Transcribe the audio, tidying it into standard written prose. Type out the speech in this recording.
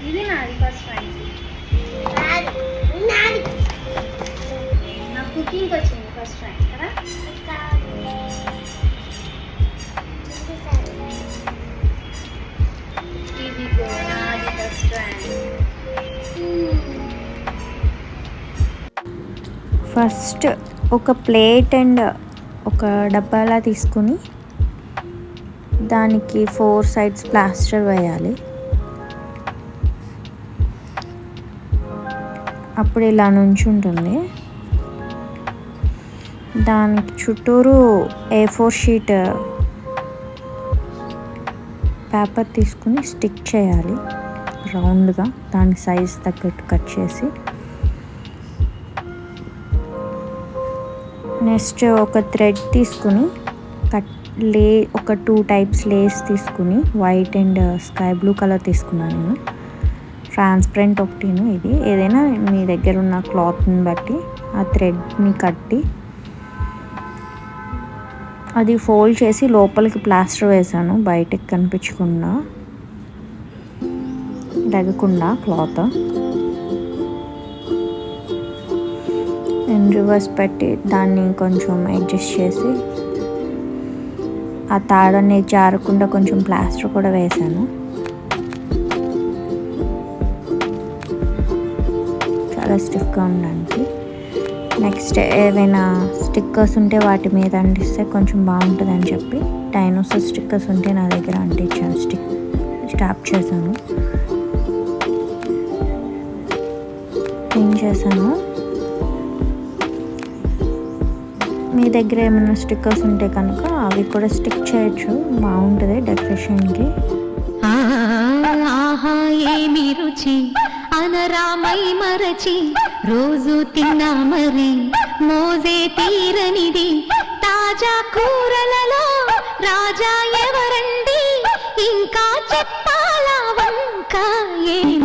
ఇది నాది first time. నా కుకింగ్ వచ్చింది ఫస్ట్ టైం కదా. ఇదిగో నాది ఫస్ట్ టైం. ఫస్ట్ ఒక ప్లేట్ అండ్ ఒక డబ్బాలా తీసుకుని దానికి 4 సైడ్స్ ప్లాస్టర్ వేయాలి. అప్పుడు ఇలా నుంచుంటుంది. దానికి చుట్టూరు A4 షీట్ పేపర్ తీసుకుని స్టిక్ చేయాలి రౌండ్గా, దాని సైజ్ తగ్గట్టు కట్ చేసి. నెక్స్ట్ ఒక థ్రెడ్ తీసుకుని ఒక 2 టైప్స్ లేస్ తీసుకుని, white and sky blue colour తీసుకున్నాను నేను. ట్రాన్స్పరెంట్ ఒకటిను, ఇది ఏదైనా మీ దగ్గర ఉన్న క్లాత్ని బట్టి ఆ థ్రెడ్ని కట్టి అది ఫోల్డ్ చేసి లోపలికి ప్లాస్టర్ వేసాను, బయటకి కనిపించకుండా లెగకుండా క్లాత్. అండ్ రివర్స్ పెట్టి దాన్ని కొంచెం అడ్జస్ట్ చేసి ఆ తాడని జారకుండా కొంచెం ప్లాస్టర్ కూడా వేసాను. చాలా స్టిఫ్గా ఉండడానికి. నెక్స్ట్ ఏవైనా స్టిక్కర్స్ ఉంటే వాటి మీద అంటిస్తే కొంచెం బాగుంటుంది అని చెప్పి డైనోసార్ స్టిక్కర్స్ ఉంటే నా దగ్గర అంటించాను, స్టాప్ చేశాను, పిన్ చేశాను. మీ దగ్గర ఏమైనా స్టిక్కర్స్ ఉంటే కనుక అవి కూడా స్టిక్ చేయొచ్చు, బాగుంటుంది డెకరేషన్కి. ఆహా ఏమి రుచి అనరామై మరచి రోజు తిన్నా మరి మోజే తీరనిది తాజా కూరలలో రాజా ఎవరండి ఇంకా చెప్పాలా వంక ఏమి